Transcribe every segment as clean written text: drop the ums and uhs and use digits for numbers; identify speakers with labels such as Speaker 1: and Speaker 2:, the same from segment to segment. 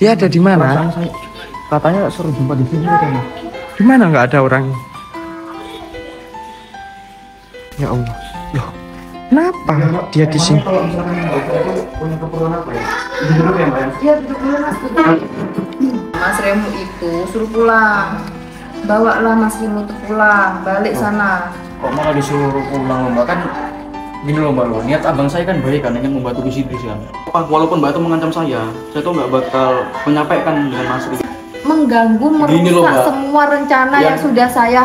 Speaker 1: Dia ada di mana?
Speaker 2: Katanya suruh jumpa di sini katanya.
Speaker 1: Di mana nggak ada orangnya? Ya Allah. Loh, kenapa dia di sini?
Speaker 2: Kalau misalkan itu punya keperluan apa ya? Duduk ya, Mbak ya?
Speaker 3: Iya, duduk dulu Mas. Mas Remu itu suruh pulang. Bawalah Mas Remu itu pulang, balik sana.
Speaker 2: Kok malah disuruh pulang, Mbak? Kan gini loh, Mbak, niat abang saya kan baik kan, ingin membantu Sidris kan. Walaupun Mbak itu mengancam saya tuh nggak bakal menyampaikan dengan Mas Ri.
Speaker 3: Mengganggu, merusak semua rencana yang sudah saya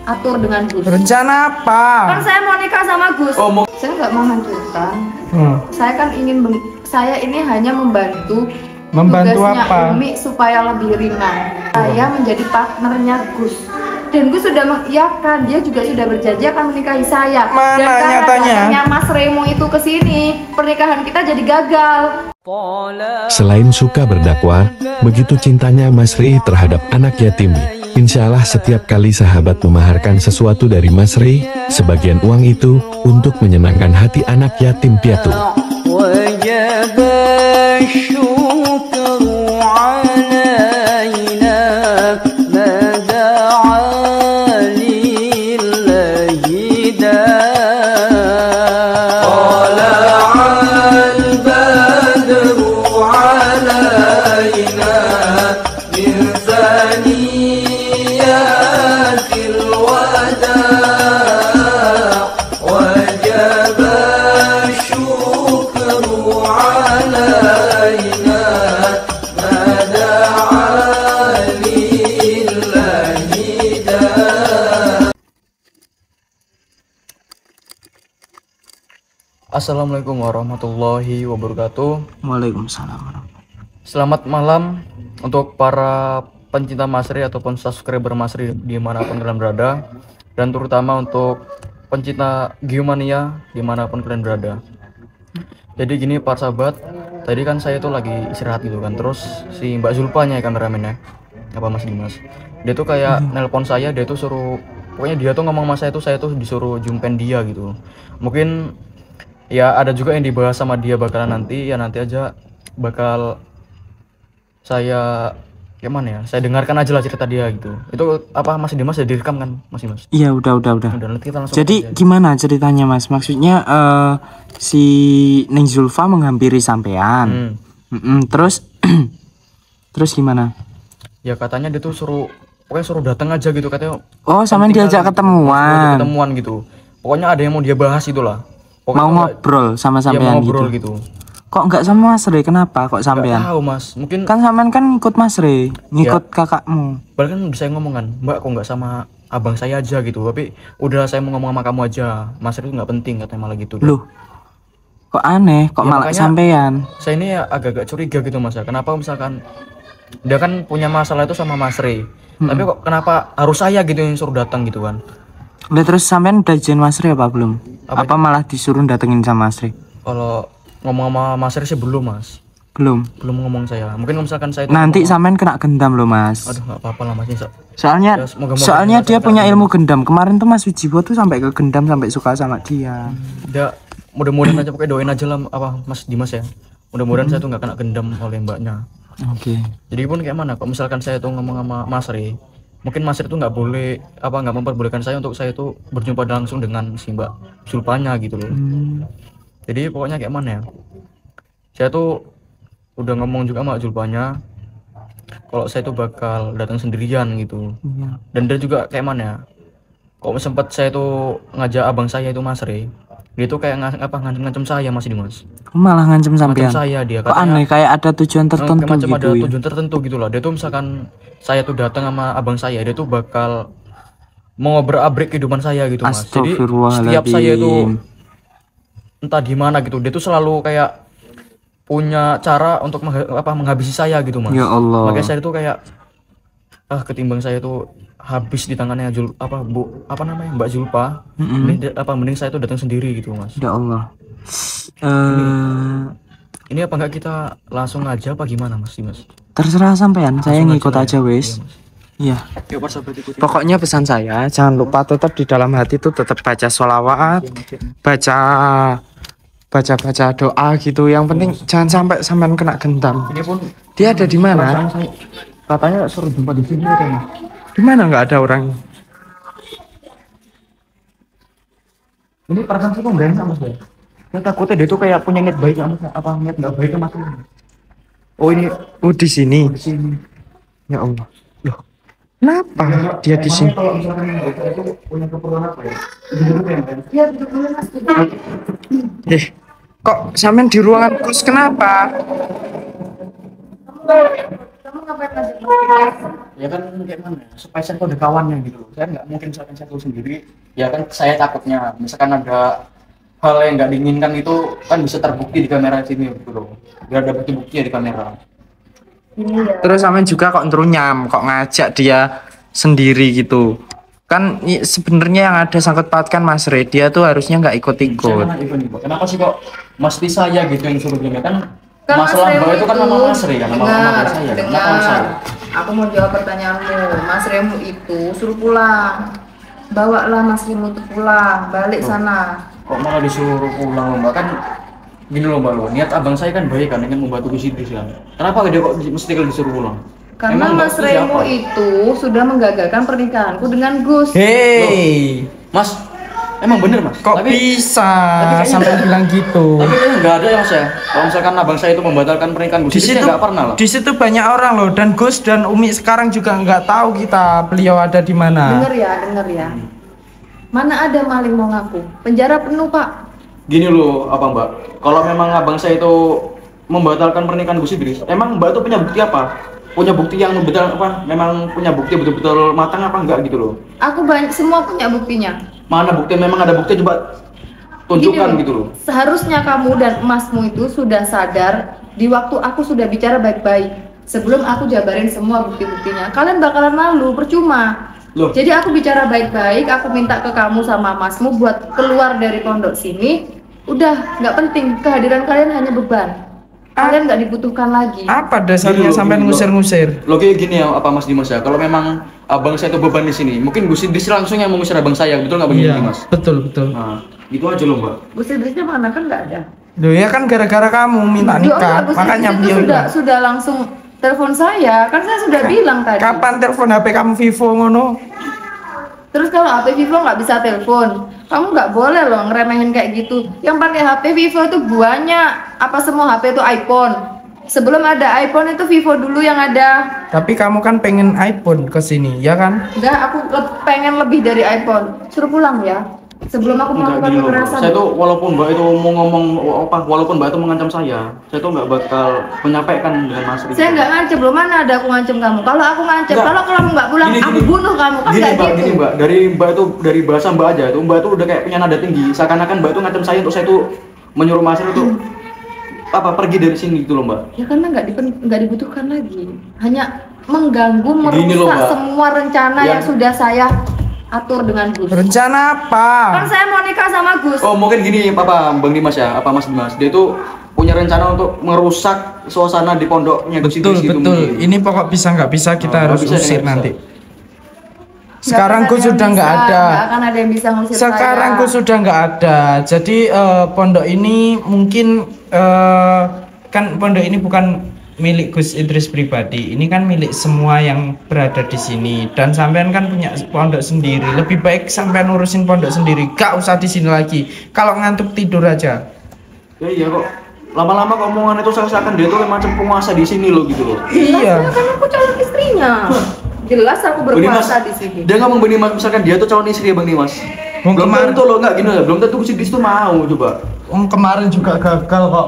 Speaker 3: atur dengan Gus.
Speaker 1: Rencana apa?
Speaker 3: Kan saya mau nikah sama Gus. Saya nggak menghancurkan. Saya kan saya ini hanya membantu tugasnya
Speaker 1: apa?
Speaker 3: Umi supaya lebih ringan. Saya menjadi partnernya Gus. Dan Gus sudah mengiyakan, dia juga sudah berjanji akan menikahi saya.
Speaker 1: Mana
Speaker 3: dan karena
Speaker 1: nyatanya?
Speaker 3: datangnya Mas Remo itu ke sini, pernikahan kita jadi gagal.
Speaker 4: Selain suka berdakwah, begitu cintanya Mas Ri terhadap anak yatim. Insya Allah setiap kali sahabat memaharkan sesuatu dari Mas Ri, sebagian uang itu untuk menyenangkan hati anak yatim piatu.
Speaker 2: Assalamualaikum warahmatullahi wabarakatuh.
Speaker 1: Waalaikumsalam.
Speaker 2: Selamat malam untuk para pencinta Mas Ri ataupun subscriber Mas Ri dimanapun kalian berada, dan terutama untuk pencinta Geomania dimanapun kalian berada. Jadi gini para sahabat, tadi kan saya tuh lagi istirahat gitu kan, terus si Mbak Zulpanya kameramennya, apa Mas Dimas, dia tuh kayak nelpon saya, dia tuh suruh, pokoknya dia tuh ngomong sama saya tuh disuruh jumpen dia gitu. Mungkin ya ada juga yang dibahas sama dia bakalan nanti, ya nanti aja bakal saya gimana ya, saya dengarkan aja lah cerita dia gitu. Itu apa Mas Dimas sudah direkam kan Mas Dimas?
Speaker 1: Iya udah.
Speaker 2: Nanti kita langsung
Speaker 1: Jadi
Speaker 2: aja.
Speaker 1: gimana ceritanya Mas? Maksudnya si Neng Zulfa menghampiri sampean. Terus terus gimana?
Speaker 2: Ya katanya dia tuh pokoknya suruh datang aja gitu katanya.
Speaker 1: Oh, sampean diajak ketemuan.
Speaker 2: Ketemuan gitu. Pokoknya ada yang mau dia bahas itulah. Pokoknya
Speaker 1: Mau ngobrol sama
Speaker 2: dia
Speaker 1: sampean
Speaker 2: mau ngobrol
Speaker 1: gitu.
Speaker 2: gitu.
Speaker 1: Kok enggak sama Mas Re? Kenapa kok sampean?
Speaker 2: Nggak tahu Mas, mungkin
Speaker 1: Kan sampean kan ngikut Mas Re, ngikut kakakmu.
Speaker 2: bahkan bisa ngomong kan, Mbak kok nggak sama abang saya aja gitu, tapi udah saya mau ngomong sama kamu aja, Mas itu nggak penting katanya malah gitu.
Speaker 1: Loh, kok aneh, kok
Speaker 2: Ya,
Speaker 1: malah
Speaker 2: makanya
Speaker 1: sampean?
Speaker 2: Saya ini ya agak-agak curiga gitu Mas ya, kenapa misalkan dia kan punya masalah itu sama Mas Ri, tapi kok kenapa harus saya gitu yang suruh datang gitu kan?
Speaker 1: Udah, terus sampean udah izin Mas Re apa belum? Apa malah disuruh datengin sama Mas Re?
Speaker 2: Kalau ngomong sama Mas Ri sih belum Mas,
Speaker 1: Belum.
Speaker 2: ngomong saya. Mungkin kalau misalkan saya itu
Speaker 1: Nanti sampean kena gendam loh Mas.
Speaker 2: aduh nggak apa-apa lah Mas.
Speaker 1: Soalnya
Speaker 2: Ya, semoga-moga
Speaker 1: soalnya
Speaker 2: dia
Speaker 1: dia punya ilmu gendam. Kemarin tuh Mas Wijiwo tuh sampai ke gendam, sampai suka sama dia.
Speaker 2: Ya mudah-mudahan aja, pokoknya doain aja lah apa Mas Dimas ya. Mudah-mudahan saya tuh nggak kena gendam oleh mbaknya.
Speaker 1: Oke.
Speaker 2: Jadi pun kayak mana? Kok misalkan saya tuh ngomong sama Mas Ri, mungkin Mas Ri tuh nggak boleh nggak memperbolehkan saya untuk saya tuh berjumpa langsung dengan si Mbak Zulpanya gitu loh. Jadi pokoknya kayak mana ya? Saya tuh udah ngomong juga sama Zulpanya kalau saya tuh bakal datang sendirian gitu.
Speaker 1: Iya.
Speaker 2: Dan dia juga kayak mana ya? Kok sempat saya tuh ngajak abang saya itu Mas Ri, dia tuh kayak ngancem saya Mas Dimas.
Speaker 1: Malah ngancem
Speaker 2: Ngancem
Speaker 1: sampean.
Speaker 2: saya dia
Speaker 1: Kok aneh, kayak ada tujuan tertentu
Speaker 2: macam
Speaker 1: gitu
Speaker 2: ada
Speaker 1: ya.
Speaker 2: tujuan tertentu gitu loh. Dia tuh misalkan saya tuh datang sama abang saya, dia tuh bakal mau ngobrak-abrik kehidupan saya gitu Mas. Jadi setiap saya itu entah gimana gitu, dia tuh selalu kayak punya cara untuk menghabisi saya gitu Mas.
Speaker 1: Ya Allah.
Speaker 2: Makanya saya tuh kayak ketimbang saya tuh habis di tangannya Mbak Zulpa, mending saya tuh datang sendiri gitu Mas.
Speaker 1: Ya Allah.
Speaker 2: Ini apa enggak kita langsung aja apa gimana Mas Dimas?
Speaker 1: Terserah sampean, saya ngikut aja wes. Iya.
Speaker 2: Yuk persahabat ikuti.
Speaker 1: Pokoknya pesan saya, jangan lupa tetap di dalam hati itu tetap baca sholawat, baca baca-baca doa gitu. Yang penting jangan sampai sampean kena gentam.
Speaker 2: Ini pun
Speaker 1: Dia ada di mana?
Speaker 2: perasaan saya katanya suruh jumpa di sini katanya.
Speaker 1: Di mana nggak ada orang?
Speaker 2: Ini perasaan saya kok nggak enak mas ya. Saya takutnya dia tuh kayak punya niat baik apa niat nggak baik mas. Oh ini
Speaker 1: Di sini.
Speaker 2: di sini.
Speaker 1: Ya Allah. Loh. Kenapa dia di sini?
Speaker 2: Kalau misalkan itu punya keperluan apa ya?
Speaker 3: Ya betul mas.
Speaker 1: Kok sampean di ruangan kos kenapa?
Speaker 3: Kamu ngapain aja?
Speaker 2: Ya kan kayak mana? Supaya saya tuh ada kawannya gitu loh. Saya nggak mungkin misalkan saya tuh sendiri. Ya kan saya takutnya misalkan ada hal yang nggak diinginkan itu kan bisa terbukti di kamera sini gitu loh. Biar ada bukti-buktinya di kamera.
Speaker 3: Ini ya.
Speaker 1: Terus sampean juga kok ngerunyam, kok ngajak dia sendiri gitu. Kan sebenarnya yang ada sangkut pautkan Mas Re, dia tuh harusnya nggak
Speaker 2: Saya
Speaker 1: ikut-ikut.
Speaker 2: mana ikut nih, Pak? Kenapa sih kok mesti saya gitu yang suruh dia kan?
Speaker 3: Kan
Speaker 2: Masalah
Speaker 3: Mas Remo
Speaker 2: Mbak itu kan nama Mas Re kan, nama
Speaker 3: dengar,
Speaker 2: saya. Kenapa
Speaker 3: dengar.
Speaker 2: nama saya?
Speaker 3: Aku mau jawab pertanyaanmu. Mas Remo itu suruh pulang. Bawalah Mas Remo itu pulang, balik sana.
Speaker 2: Kok malah disuruh pulang Mbak kan? Gini loh Mbak lo, niat abang saya kan baik kan, ingin membantu Gus Idris kan. Kenapa dia kok mesti kalau disuruh pulang?
Speaker 3: Karena
Speaker 2: Emang
Speaker 3: Mas
Speaker 2: Mbak itu
Speaker 3: Remo
Speaker 2: siapa?
Speaker 3: itu sudah menggagalkan pernikahanku dengan Gus.
Speaker 1: Hei,
Speaker 2: Mas, emang bener Mas?
Speaker 1: kok
Speaker 2: Tapi
Speaker 1: bisa
Speaker 2: kayaknya
Speaker 1: sampai
Speaker 2: enggak.
Speaker 1: bilang gitu?
Speaker 2: Tapi kayaknya nggak ada ya Mas ya. Kalau misalkan abang saya itu membatalkan pernikahan Gus
Speaker 1: Di
Speaker 2: Idris,
Speaker 1: situ,
Speaker 2: saya nggak pernah lah.
Speaker 1: di situ banyak orang loh, dan Gus dan Umi sekarang juga nggak tahu beliau ada di mana.
Speaker 3: Denger ya. Mana ada maling mau ngaku? Penjara penuh Pak.
Speaker 2: Gini loh, apa Mbak? Kalau memang abang saya itu membatalkan pernikahan Gus Idris, emang Mbak itu punya bukti apa? Punya bukti yang betul apa? Memang punya bukti betul-betul matang apa enggak gitu loh?
Speaker 3: Aku banyak semua punya buktinya.
Speaker 2: Mana bukti? Memang ada bukti, coba tunjukkan
Speaker 3: Gini loh,
Speaker 2: gitu loh.
Speaker 3: Seharusnya kamu dan emasmu itu sudah sadar di waktu aku sudah bicara baik-baik. Sebelum aku jabarin semua bukti-buktinya, kalian bakalan malu, percuma.
Speaker 2: Loh.
Speaker 3: Jadi aku bicara baik-baik, aku minta ke kamu sama emasmu buat keluar dari pondok sini. Udah, nggak penting. Kehadiran kalian hanya beban. Kalian nggak dibutuhkan lagi.
Speaker 1: Apa dasarnya
Speaker 2: Gini loh,
Speaker 1: sampai
Speaker 2: gini loh.
Speaker 1: ngusir-ngusir?
Speaker 2: Lo kayak gini ya, apa Mas Dimas ya? Kalau memang abang saya itu beban di sini, mungkin Gus Idris langsung yang mengusir abang saya, betul nggak begini Mas?
Speaker 1: betul betul.
Speaker 2: Nah, itu aja loh Mbak.
Speaker 3: Gus Idrisnya mana kan nggak ada.
Speaker 1: Loh ya kan gara-gara kamu minta
Speaker 3: Loh,
Speaker 1: nikah,
Speaker 3: Gus
Speaker 1: makanya
Speaker 3: Idris itu
Speaker 1: beliau
Speaker 3: sudah langsung telepon saya. Kan saya sudah bilang tadi.
Speaker 1: Kapan telepon HP kamu Vivo ngono?
Speaker 3: Terus kalau HP Vivo nggak bisa telepon, kamu nggak boleh loh ngeremehin kayak gitu. Yang pakai HP Vivo itu banyak. Apa semua HP itu iPhone? Sebelum ada iPhone itu Vivo dulu yang ada.
Speaker 1: Tapi kamu kan pengen iPhone ke sini, ya kan?
Speaker 3: Enggak, aku pengen lebih dari iPhone. Suruh pulang ya. Sebelum aku
Speaker 2: Enggak
Speaker 3: melakukan
Speaker 2: gini loh,
Speaker 3: kekerasan.
Speaker 2: saya tuh walaupun Mbak itu mau ngomong apa, walaupun Mbak itu mengancam saya tuh nggak bakal menyampaikan dengan Mas Rizky.
Speaker 3: Saya nggak ngancem, belum mana ada aku ngancem kamu. Kalau aku ngancem,
Speaker 2: Enggak.
Speaker 3: kalau kamu nggak pulang,
Speaker 2: Gini,
Speaker 3: aku
Speaker 2: gini.
Speaker 3: bunuh kamu. Kan
Speaker 2: Gini
Speaker 3: nggak
Speaker 2: Mbak,
Speaker 3: gitu.
Speaker 2: gini Mbak, dari Mbak itu dari bahasa Mbak aja tuh Mbak itu udah kayak punya nada tinggi. Seakan-akan Mbak itu ngancam saya untuk saya tuh menyuruh Mas Rizky untuk apa pergi dari sini gitu loh Mbak.
Speaker 3: Ya karena nggak dibutuhkan lagi. Hanya mengganggu,
Speaker 2: Gini loh,
Speaker 3: merusak
Speaker 2: Mbak.
Speaker 3: semua rencana yang sudah saya atur dengan Gus.
Speaker 1: Rencana apa?
Speaker 3: Kan saya mau nikah sama Gus.
Speaker 2: Oh mungkin gini Bang Dimas ya, apa Mas Dimas? Dia itu punya rencana untuk merusak suasana di pondoknya Gus
Speaker 1: Betul
Speaker 2: Idris gitu
Speaker 1: betul.
Speaker 2: mungkin.
Speaker 1: Ini pokok bisa nggak bisa kita
Speaker 2: Oh,
Speaker 1: harus
Speaker 2: nggak bisa,
Speaker 1: usir
Speaker 2: nggak bisa.
Speaker 1: nanti.
Speaker 3: Nggak
Speaker 1: Sekarang
Speaker 3: akan
Speaker 1: Gus
Speaker 3: ada yang
Speaker 1: sudah nggak
Speaker 3: bisa,
Speaker 1: ada.
Speaker 3: nggak akan ada yang bisa ngusir
Speaker 1: Sekarang
Speaker 3: saya.
Speaker 1: Gus sudah nggak ada. Jadi pondok ini mungkin kan pondok ini bukan milik Gus Idris pribadi. Ini kan milik semua yang berada di sini. Dan sampean kan punya pondok sendiri. Lebih baik sampean urusin pondok sendiri. Gak usah di sini lagi. Kalau ngantuk tidur aja.
Speaker 2: Ya iya kok. Lama-lama kok omongan itu seakan dia tuh macam penguasa di sini loh gitu loh.
Speaker 1: Iya.
Speaker 3: Jelas, kan aku calon istrinya. Jelas aku berkuasa di sini.
Speaker 2: Dia ngomong Bang Dimas, misalkan dia tuh calon istri ya Bang Dimas.
Speaker 1: Bang,
Speaker 2: Belum
Speaker 1: kemarin-
Speaker 2: tentu loh, enggak gini loh, belum tentu Gus Idris tuh mau coba.
Speaker 1: Kemarin juga gagal kok.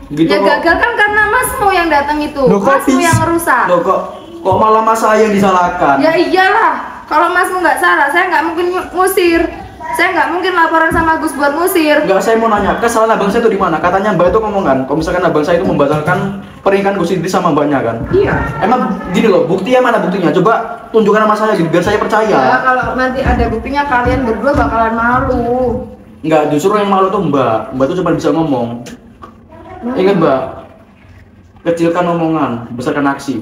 Speaker 2: Gitu
Speaker 3: Ya
Speaker 2: kok.
Speaker 3: gagal kan karena masmu yang datang itu.
Speaker 1: Loh, kok
Speaker 3: Masmu
Speaker 1: bisa?
Speaker 3: yang ngerusak.
Speaker 2: Loh kok malah mas saya yang disalahkan?
Speaker 3: Ya iyalah. Kalau masmu nggak salah, saya nggak mungkin ngusir. Saya nggak mungkin laporan sama Gus buat ngusir.
Speaker 2: Enggak, saya mau nanya, kesalahan abang saya itu di mana? Katanya Mbak itu ngomong kan, kalau misalkan abang saya itu membatalkan pernikahan Gus Idris sama mbaknya kan.
Speaker 3: Iya.
Speaker 2: Emang gini loh, buktinya mana buktinya? Coba tunjukkan sama saya gitu, biar saya percaya.
Speaker 3: Ya kalau nanti ada buktinya kalian berdua bakalan malu.
Speaker 2: Enggak, justru yang malu tuh Mbak. Mbak tuh cuma bisa ngomong. Ingat Mbak, kecilkan omongan, besarkan aksi.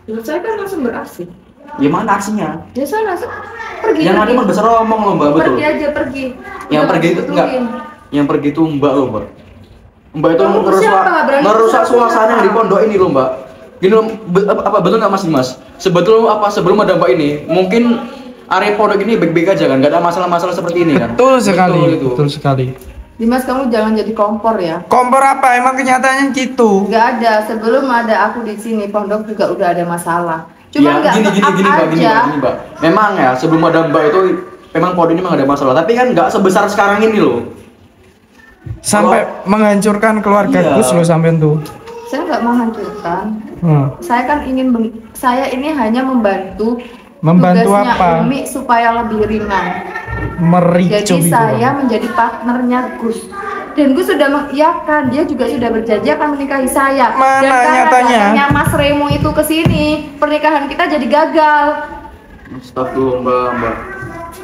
Speaker 3: Menurut saya kan langsung beraksi.
Speaker 2: Gimana aksinya?
Speaker 3: Ya sana pergi.
Speaker 2: Yang
Speaker 3: pergi.
Speaker 2: ada mah besar omong loh Mbak, betul.
Speaker 3: Pergi aja pergi.
Speaker 2: Yang
Speaker 3: Udah,
Speaker 2: pergi itu enggak.
Speaker 3: gituin.
Speaker 2: yang pergi tuh Mbak loh, Mbak. Mbak itu
Speaker 3: Kamu siapa? Berani
Speaker 2: merusak
Speaker 3: siapa?
Speaker 2: suasana di pondok ini loh, Mbak. Gini loh, apa betul nggak Mas Dimas? Sebelum ada Mbak ini, mungkin area pondok ini baik-baik aja kan, nggak ada masalah-masalah seperti ini kan?
Speaker 1: Betul sekali,
Speaker 2: Betul itu.
Speaker 1: betul sekali.
Speaker 3: Dimas, kamu jangan jadi kompor ya.
Speaker 1: Kompor apa? Emang kenyataannya gitu.
Speaker 3: Nggak ada. Sebelum ada aku di sini, pondok juga udah ada masalah. Cuma
Speaker 2: Ya,
Speaker 3: nggak
Speaker 2: gini, Mbak. Memang ya, sebelum ada Mbak itu memang pondok ini memang ada masalah, tapi kan nggak sebesar sekarang ini loh.
Speaker 1: Sampai menghancurkan keluarga
Speaker 2: Iya.
Speaker 1: Gus loh sampai tuh.
Speaker 3: Saya nggak menghancurkan. Saya kan saya ini hanya membantu tugasnya
Speaker 1: apa?
Speaker 3: Umi supaya lebih ringan.
Speaker 1: Mericu
Speaker 3: Jadi
Speaker 1: gitu.
Speaker 3: saya menjadi partnernya Gus. Dan Gus sudah mengiyakan, dia juga sudah berjanji akan menikahi saya.
Speaker 1: Mana
Speaker 3: Dan karena
Speaker 1: nyatanya?
Speaker 3: datangnya Mas Remo itu ke sini, pernikahan kita jadi gagal.
Speaker 2: Astagfirullah, Mbak.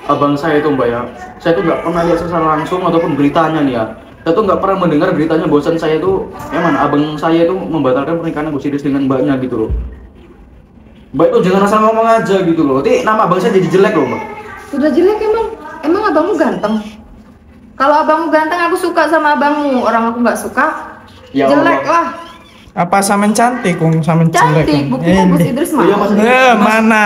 Speaker 2: Abang saya itu, Mbak ya. Saya tuh nggak pernah lihat secara langsung ataupun beritanya nih ya. Saya tuh nggak pernah mendengar beritanya bosan saya tuh, abang saya itu membatalkan pernikahan Gus Idris dengan mbaknya gitu loh. Mbak itu jangan asal ngomong aja gitu loh. Nanti nama abang saya jadi jelek loh, Mbak.
Speaker 3: Sudah jelek emang abangmu ganteng. Kalau abangmu ganteng, aku suka sama abangmu. Orang aku nggak suka,
Speaker 2: Ya
Speaker 3: jelek
Speaker 2: Allah.
Speaker 3: lah.
Speaker 1: Apa samen cantik, Kung? Samen jelek.
Speaker 3: Cantik, buktinya Gus Idris mah.
Speaker 2: Iya, Mas.
Speaker 1: Mana?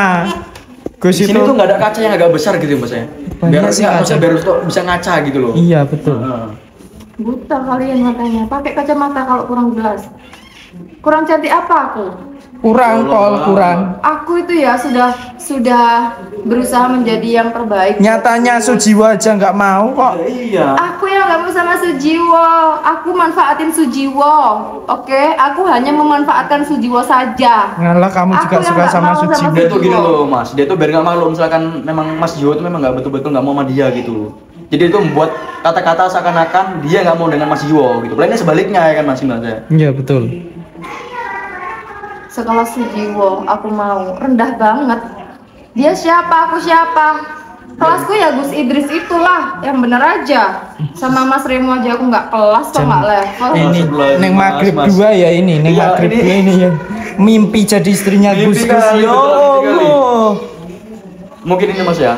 Speaker 1: Gus
Speaker 2: Di
Speaker 1: itu.
Speaker 2: sini tuh nggak ada kaca yang agak besar gitu Mas ya. Biar
Speaker 1: Banyak sih
Speaker 2: nggak,
Speaker 1: kaca.
Speaker 2: maksudnya biar bisa ngaca gitu loh.
Speaker 1: Iya, betul.
Speaker 2: Heeh.
Speaker 3: Buta kalian matanya, pakai kacamata kalau kurang jelas. Kurang cantik apa aku?
Speaker 1: Kurang kol, kurang.
Speaker 3: Aku itu ya sudah berusaha menjadi yang terbaik.
Speaker 1: Nyatanya Sujiwo aja nggak mau kok.
Speaker 2: Iya.
Speaker 3: Aku yang nggak mau sama Sujiwo. Aku manfaatin Sujiwo. Oke, aku hanya memanfaatkan Sujiwo saja.
Speaker 1: Ngalah kamu juga
Speaker 3: Aku yang
Speaker 1: suka
Speaker 3: nggak
Speaker 1: sama
Speaker 3: mau sama
Speaker 1: Sujiwo.
Speaker 2: Dia tuh gini loh Mas, dia tuh biar nggak malu misalkan memang Mas Jiwo tuh memang nggak betul-betul nggak mau sama dia gitu. Jadi itu membuat kata-kata seakan-akan dia nggak mau dengan Mas Jiwo gitu. Lainnya sebaliknya ya kan Mas Dimas ya.
Speaker 1: Iya, betul.
Speaker 3: Sekelas Sujiwo, aku mau. Rendah banget. Dia siapa? Aku siapa? Kelasku ya Gus Idris itulah, yang bener aja. Sama Mas Remo aja aku nggak kelas, kok nggak level.
Speaker 1: Ini
Speaker 2: Astagfirullah,
Speaker 1: neng
Speaker 2: Mas,
Speaker 1: maghrib
Speaker 2: Mas.
Speaker 1: 2 ya ini, neng
Speaker 2: Iya,
Speaker 1: maghrib
Speaker 2: ini-
Speaker 1: 2 ini ya. Mimpi jadi istrinya
Speaker 2: Mimpi
Speaker 1: Gus Gus.
Speaker 2: kali,
Speaker 1: Ya
Speaker 2: betul, mimpi kali.
Speaker 1: Allah.
Speaker 2: Mungkin ini Mas ya.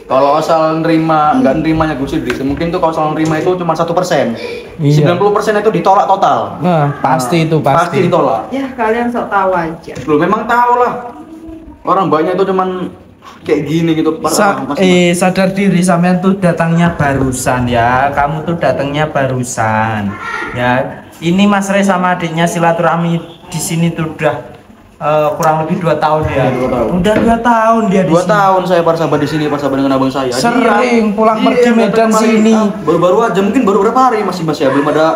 Speaker 2: Kalau asal nggak nerimanya Gus Idris, mungkin tuh kalau asal nerima itu cuma 1%.
Speaker 1: Iya.
Speaker 2: 90% itu ditolak total.
Speaker 1: Nah, pasti itu
Speaker 2: Pasti
Speaker 1: pasti.
Speaker 2: ditolak.
Speaker 3: Ya kalian sok tahu aja.
Speaker 2: Loh memang tahu lah. Orang banyak itu cuman kayak gini gitu.
Speaker 1: Sadar diri sampean tuh datangnya barusan ya. Kamu tuh datangnya barusan. Ya, ini Mas Re sama adiknya silaturahmi di sini tuh udah kurang lebih 2 tahun ya.
Speaker 2: 2 tahun.
Speaker 1: Udah 2 tahun dia di
Speaker 2: 2
Speaker 1: sini.
Speaker 2: tahun saya bersahabat di sini, bersahabat dengan abang saya.
Speaker 1: Sering pulang pergi
Speaker 2: datang
Speaker 1: Medan
Speaker 2: kemari.
Speaker 1: sini.
Speaker 2: Baru-baru aja, mungkin baru berapa hari Mas ya? Belum ada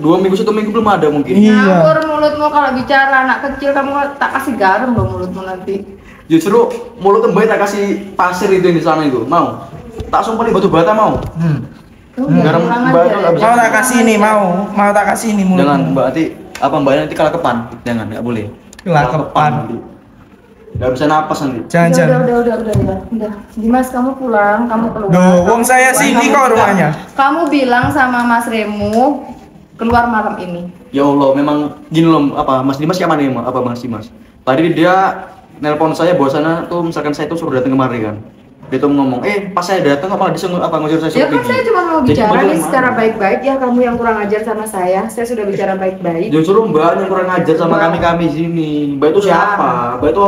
Speaker 2: 2 minggu, 1 minggu belum ada mungkin.
Speaker 1: Iya.
Speaker 3: Ngawur mulutmu kalau bicara anak kecil, kamu tak kasih garam loh mulutmu nanti.
Speaker 2: Justru mulut mbak tak kasih pasir itu yang di sana itu, mau? Tak sumpah batu bata mau?
Speaker 3: Kamu jangan
Speaker 2: Garam
Speaker 3: kurang
Speaker 2: Mbak
Speaker 3: ajar
Speaker 2: itu nggak
Speaker 3: ya.
Speaker 2: bisa.
Speaker 1: Mau tak kasih ini mau tak kasih ini mulut.
Speaker 2: Jangan mbak nanti apa mbak nanti kelakepan, jangan nggak boleh.
Speaker 1: Kelakepan.
Speaker 2: nanti. Nggak bisa napas nanti.
Speaker 1: Jangan.
Speaker 3: Udah. Dimas, kamu pulang, kamu keluar.
Speaker 1: Duh, wong saya sini
Speaker 3: Kamu
Speaker 1: kok
Speaker 3: bilang-
Speaker 1: rumahnya.
Speaker 3: Kamu bilang sama Mas Remo keluar malam ini.
Speaker 2: Ya Allah, memang gini loh, apa Mas Dimas siapa nih, apa Mas Dimas? Tadi dia nelpon saya bahwasannya tuh misalkan saya tuh suruh datang kemari kan. Dia tuh ngomong, pas saya datang apa ngusir saya
Speaker 3: Ya
Speaker 2: suruh
Speaker 3: kan
Speaker 2: pergi.
Speaker 3: saya cuma mau
Speaker 2: Jadi
Speaker 3: bicara
Speaker 2: kebetulan
Speaker 3: nih
Speaker 2: mana?
Speaker 3: secara baik-baik, ya kamu yang kurang ajar sama saya sudah bicara baik-baik.
Speaker 2: Justru Mbak yang kurang ajar sama kami sini. Mbak itu siapa? Mbak itu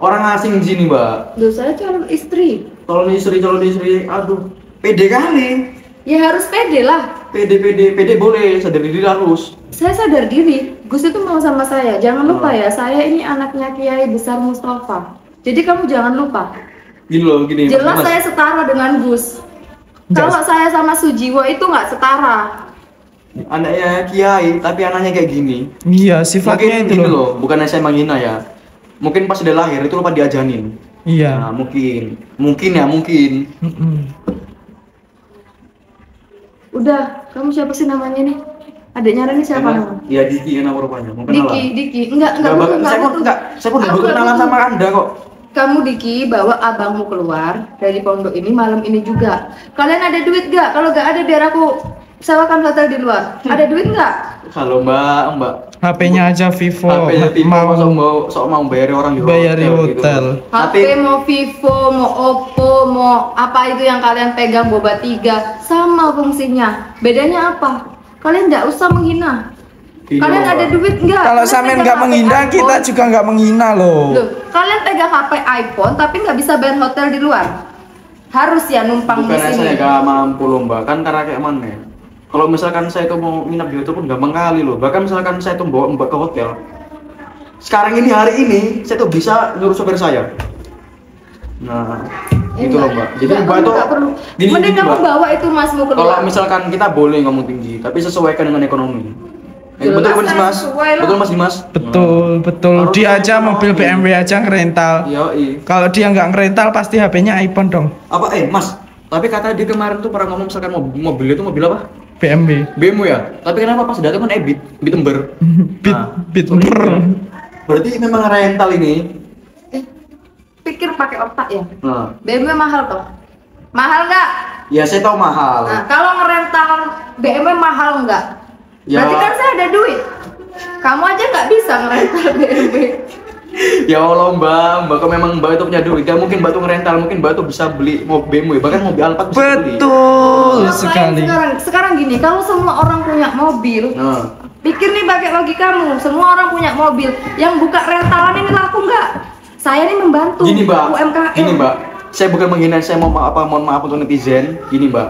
Speaker 2: orang asing di sini, Mbak.
Speaker 3: Loh, saya calon istri.
Speaker 2: Calon istri, aduh, pede kali.
Speaker 3: Ya harus pede lah.
Speaker 2: Pede boleh, sadar diri harus.
Speaker 3: Saya sadar diri, Gus itu mau sama saya. Jangan lupa ya, saya ini anaknya Kiai Besar Mustafa. Jadi kamu jangan lupa.
Speaker 2: Gini loh, gini.
Speaker 3: Jelas
Speaker 2: Mas.
Speaker 3: saya setara dengan Gus.
Speaker 1: Jelas.
Speaker 3: Kalau saya sama Sujiwo itu nggak setara.
Speaker 2: Anaknya Kiai, tapi anaknya kayak gini.
Speaker 1: Iya,
Speaker 2: Mungkin
Speaker 1: sifatnya itu
Speaker 2: gini
Speaker 1: loh.
Speaker 2: loh, bukannya saya menghina ya. Mungkin pas dia lahir itu lupa diajanin.
Speaker 1: Iya.
Speaker 2: Nah, mungkin.
Speaker 1: Mm-mm.
Speaker 3: Udah, kamu siapa sih namanya nih? Adiknya Reni siapa namanya?
Speaker 2: Iya Diki nama rupanya. Mau kenalan?
Speaker 3: Diki. Enggak butuh, enggak butuh.
Speaker 2: Saya pun
Speaker 3: Aku
Speaker 2: nggak butuh
Speaker 3: nggak
Speaker 2: kenalan
Speaker 3: butuh.
Speaker 2: sama Anda kok.
Speaker 3: Kamu Diki bawa abangmu keluar dari pondok ini malam ini juga. Kalian ada duit gak? Kalau gak ada biar aku sewakan hotel di luar. Ada duit nggak?
Speaker 2: Kalau Mbak.
Speaker 1: HP-nya aja Vivo.
Speaker 2: HP-nya Vivo
Speaker 1: mau
Speaker 2: mau bayar orang di
Speaker 1: bayari hotel.
Speaker 2: Gitu.
Speaker 3: HP mau Vivo, mau Oppo, mau apa itu yang kalian pegang boba 3 sama sama fungsinya. Bedanya apa? Kalian nggak usah menghina.
Speaker 2: Iya,
Speaker 3: Kalian ada duit nggak?
Speaker 1: Kalau
Speaker 3: Kalian
Speaker 1: sampean
Speaker 3: pegang
Speaker 1: nggak
Speaker 3: HP
Speaker 1: menghina,
Speaker 3: iPhone.
Speaker 1: kita juga nggak menghina loh.
Speaker 3: Loh, kalian pegang HP iPhone tapi nggak bisa bayar hotel di luar. Harus ya numpang di
Speaker 2: Bukan
Speaker 3: sini.
Speaker 2: saya gak mampu loh mbak, kan karena kayak mana ya? Kalau misalkan saya tuh mau nginap di hotel pun gampang kali loh. Bahkan misalkan saya tuh bawa mbak ke hotel, sekarang ini hari ini saya tuh bisa nyuruh sopir saya. Nah, gitu loh mbak. Jadi mbak tuh gini,
Speaker 3: Mending kamu
Speaker 2: mbak.
Speaker 3: bawa itu masmu keluar.
Speaker 2: Kalau misalkan kita boleh ngomong tinggi, tapi sesuaikan dengan ekonomi.
Speaker 3: Jelas
Speaker 2: Betul kan
Speaker 3: lah,
Speaker 2: Mas?
Speaker 3: sesuai lah.
Speaker 2: Betul Mas Dimas?
Speaker 1: Betul.
Speaker 2: Harus
Speaker 1: Dia aja
Speaker 2: ekonomi.
Speaker 1: mobil BMW aja ngerental.
Speaker 2: Iya.
Speaker 1: Kalau dia nggak ngerental pasti HP-nya iPhone dong.
Speaker 2: Apa Mas? Tapi kata dia kemarin tuh pernah ngomong misalkan mobil itu mobil apa?
Speaker 1: BMW.
Speaker 2: BMW ya. Tapi kenapa pas datang kan Bit ember.
Speaker 1: Bit
Speaker 2: Nah, berarti memang rental ini.
Speaker 3: Pikir pakai otak ya.
Speaker 2: Nah,
Speaker 3: BMW mahal toh? Mahal nggak?
Speaker 2: ya saya tahu mahal.
Speaker 3: Nah, kalau ngerental BMW mahal nggak?
Speaker 2: Ya.
Speaker 3: Berarti kan saya ada duit. Kamu aja nggak bisa ngerental BMW.
Speaker 2: Ya Allah Mbak kok memang Mbak itu punya duit. Gak mungkin Mbak tuh ngerental, mungkin Mbak tuh bisa beli mobil BMW, bahkan mobil Alphard bisa beli.
Speaker 1: Betul
Speaker 3: Ngapain
Speaker 1: sekali.
Speaker 3: sekarang gini, kalau semua orang punya mobil,
Speaker 2: Nah,
Speaker 3: pikir nih pakai logikamu, semua orang punya mobil, yang buka rentalan ini laku nggak? Saya ini membantu
Speaker 2: gini Mbak.
Speaker 3: UMKM.
Speaker 2: Gini Mbak. Saya bukan menghina, saya mohon maaf untuk netizen. Gini Mbak.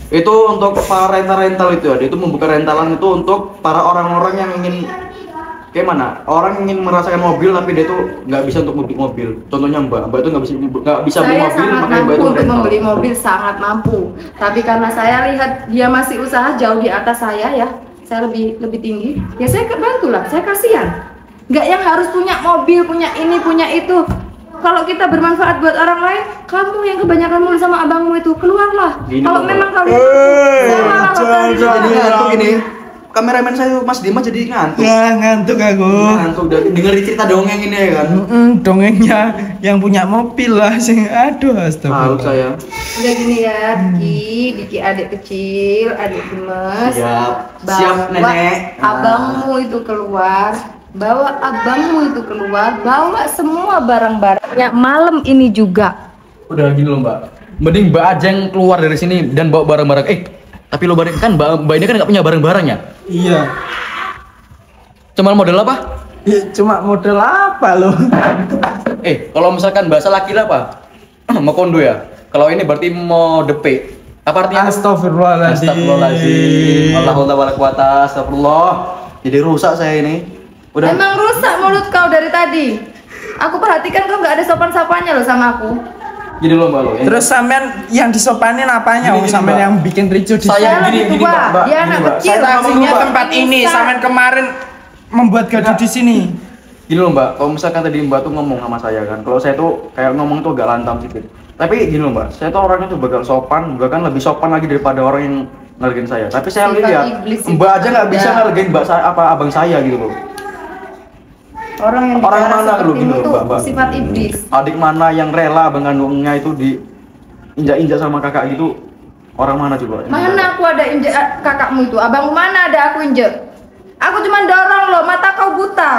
Speaker 2: Itu untuk para rental itu ada. Itu membuka rentalan itu untuk para orang-orang yang ingin kayak mana? Orang ingin merasakan mobil tapi dia tuh nggak bisa untuk beli mobil. Contohnya Mbak itu nggak bisa beli
Speaker 3: Saya
Speaker 2: mobil,
Speaker 3: sangat
Speaker 2: makanya Mbak
Speaker 3: mampu
Speaker 2: itu
Speaker 3: untuk
Speaker 2: rental.
Speaker 3: membeli mobil, sangat mampu. Tapi karena saya lihat dia masih usaha jauh di atas saya ya, saya lebih tinggi. Ya saya bantulah, saya kasihan. Nggak yang harus punya mobil, punya ini, punya itu. Kalau kita bermanfaat buat orang lain, kamu yang kebanyakan mulu sama abangmu itu keluarlah.
Speaker 2: Gini
Speaker 3: Kalau
Speaker 2: loh,
Speaker 3: memang
Speaker 2: Mbak.
Speaker 3: kalian saya malah hotel di
Speaker 1: jangan.
Speaker 3: luar.
Speaker 2: Jadi ngantuk ini. Kameramen saya Mas Dimas jadi ngantuk.
Speaker 1: Ya ngantuk aku.
Speaker 2: Ngantuk dari dengerin cerita dongeng ini ya kan.
Speaker 1: Dongengnya yang punya mobil lah sing. Aduh
Speaker 2: Tahu
Speaker 1: astagfirullah.
Speaker 2: saya.
Speaker 3: Udah gini ya, Diki adik kecil, adik gemes.
Speaker 2: Siap.
Speaker 3: Bawa
Speaker 2: Siap nenek.
Speaker 3: abangmu itu keluar, bawa abangmu itu keluar, bawa semua barang-barangnya malam ini juga.
Speaker 2: Udah gini loh Mbak. Mending Mbak aja yang keluar dari sini dan bawa barang-barang. Tapi lo kan Mbak ini kan nggak punya barang-barangnya.
Speaker 1: Iya.
Speaker 2: Cuman model apa?
Speaker 1: Cuma model apa loh?
Speaker 2: Kalau misalkan bahasa laki apa? Mau kondo ya. Kalau ini berarti mau depe. Apa artinya?
Speaker 1: Astagfirullahaladzim.
Speaker 2: Astagfirullahaladzim. Allahu ta'ala astagfirullah. Jadi rusak saya ini. Udah.
Speaker 3: Emang rusak mulut kau dari tadi. Aku perhatikan kau nggak ada sopan-sapannya loh sama aku.
Speaker 2: Gini loh Mbak lo.
Speaker 1: Terus sampean yang disopanin apanya?
Speaker 2: Gini,
Speaker 1: sampean
Speaker 2: Mbak.
Speaker 1: yang bikin ricu di
Speaker 2: Saya
Speaker 3: Saya lebih
Speaker 2: gini,
Speaker 3: tua,
Speaker 2: Mbak,
Speaker 3: dia
Speaker 2: gini,
Speaker 3: anak
Speaker 2: Mbak.
Speaker 3: kecil.
Speaker 2: Saya
Speaker 1: Taksinya
Speaker 3: ngomongnya
Speaker 1: tempat ini,
Speaker 3: bisa.
Speaker 1: sampean kemarin membuat gaduh di sini.
Speaker 2: Gini loh Mbak, kalau misalkan tadi Mbak tuh ngomong sama saya kan, kalau saya tuh kayak ngomong tuh agak lantam sedikit. Tapi gini loh Mbak, saya tuh orangnya tuh bakal sopan, bahkan lebih sopan lagi daripada orang yang ngargain saya. Tapi saya
Speaker 3: Sifat
Speaker 2: lihat
Speaker 3: iblis itu
Speaker 2: Mbak aja nggak
Speaker 3: ada.
Speaker 2: bisa ngargain Mbak saya abang saya gitu loh.
Speaker 3: Orang yang
Speaker 2: Orang
Speaker 3: bicara
Speaker 2: mana
Speaker 3: seperti
Speaker 2: lu gini
Speaker 3: itu
Speaker 2: loh, Mbak?
Speaker 3: sifat iblis.
Speaker 2: Adik mana yang rela abang kandungnya itu di injak-injak sama kakak gitu? Orang mana coba?
Speaker 3: Mana aku ada injek kakakmu itu? Abangmu mana ada aku injek? Aku cuma dorong loh, mata kau buta.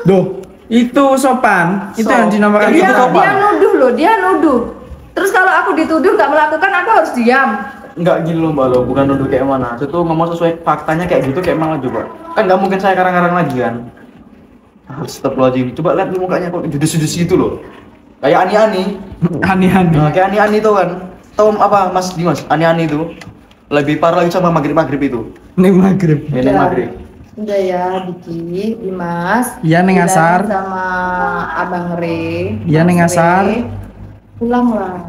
Speaker 1: Duh, itu sopan. Itu yang dinamakan
Speaker 3: Dia,
Speaker 1: sopan.
Speaker 3: dia nuduh loh, dia nuduh. Terus kalau aku dituduh nggak melakukan, aku harus diam.
Speaker 2: Enggak gini loh Mbak lo, bukan nuduh kayak mana. Itu ngomong sesuai faktanya kayak gitu kayak mana coba? Kan nggak mungkin saya karang-karang lagi kan. Astagfirullahaladzim, coba lihat nih mukanya kok judes-judes gitu loh. Kayak ani-ani.
Speaker 1: Aneh-aneh.
Speaker 2: Nah, kayak ani-ani tuh kan. Tahu apa Mas Dimas? Ani-ani itu lebih parah lagi sama maghrib itu.
Speaker 1: Nih maghrib.
Speaker 2: Ini
Speaker 3: Udah.
Speaker 2: maghrib.
Speaker 3: Udah ya, Diki, Dimas.
Speaker 1: Iya, Neng
Speaker 3: Bilangin
Speaker 1: Asar.
Speaker 3: sama Abang Re.
Speaker 1: Iya, Neng
Speaker 3: Mas
Speaker 1: Asar.
Speaker 3: Re, pulanglah.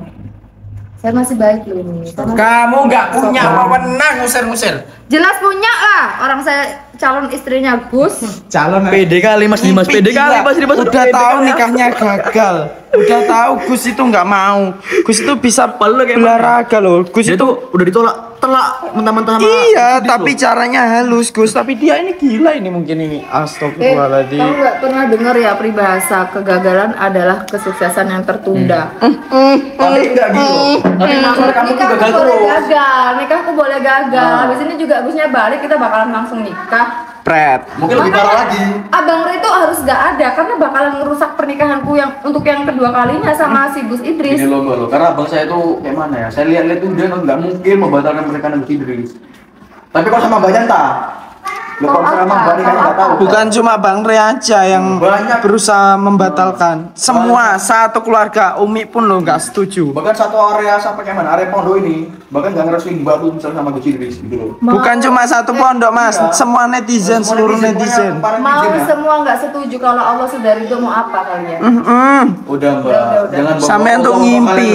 Speaker 3: Saya masih baik loh ini. Saya masih-
Speaker 1: Kamu nggak punya
Speaker 3: Sopan.
Speaker 1: wewenang ngusir-ngusir.
Speaker 3: Jelas punya lah. Orang saya calon istrinya Gus.
Speaker 1: Calon
Speaker 2: Pede kali Mas Dimas, pede kali Mas Dimas.
Speaker 1: Udah
Speaker 2: pede
Speaker 1: tahu
Speaker 2: kali.
Speaker 1: nikahnya gagal. Udah tahu Gus itu nggak mau. Gus itu bisa
Speaker 2: Padahal kayak
Speaker 1: olahraga loh. Gus
Speaker 2: Dia
Speaker 1: itu
Speaker 2: tuh udah ditolak telak mentah-mentah sama
Speaker 1: iya,
Speaker 2: Sudis
Speaker 1: tapi
Speaker 2: loh.
Speaker 1: caranya halus Gus. Tapi dia ini gila ini mungkin ini.
Speaker 3: Kamu
Speaker 1: Astagfirullahaladzim.
Speaker 3: nggak pernah dengar ya peribahasa kegagalan adalah kesuksesan yang tertunda.
Speaker 2: Tapi enggak gitu. Tapi maksudnya kamu tuh
Speaker 3: Nikahku
Speaker 2: gagal
Speaker 3: boleh
Speaker 2: terus.
Speaker 3: gagal, nikahku boleh gagal.
Speaker 2: Nah.
Speaker 3: Habis ini juga Gusnya balik, kita bakalan langsung nikah.
Speaker 1: Pret.
Speaker 2: Mungkin lebih parah lagi.
Speaker 3: Abang Ray itu harus gak ada karena bakalan ngerusak pernikahanku yang untuk yang kedua kalinya sama si Gus Idris.
Speaker 2: Ini loh, karena abang saya tuh kayak mana ya? Saya lihat-lihat tuh dia nggak mungkin membatalkan pernikahan Gus Idris. Tapi kalau sama Mbak Janta, kalau sama Mbak Nika nggak tahu.
Speaker 1: Bukan cuma Bang Ray aja yang
Speaker 2: Banyak.
Speaker 1: berusaha membatalkan. Semua satu keluarga, Umi pun lo nggak setuju.
Speaker 2: Bahkan satu area sampai kayak mana? Area pondok ini, bahkan nggak ngerestuin batu misalnya sama Gus Idris gitu loh.
Speaker 1: Bukan cuma satu pondok mas, semua netizen, seluruh netizen.
Speaker 3: Mau semua nggak setuju kalau Allah sudah ridho mau apa kalian?
Speaker 2: Udah Mbak,
Speaker 3: Udah.
Speaker 2: jangan bawa
Speaker 1: Sampai untuk ngimpi.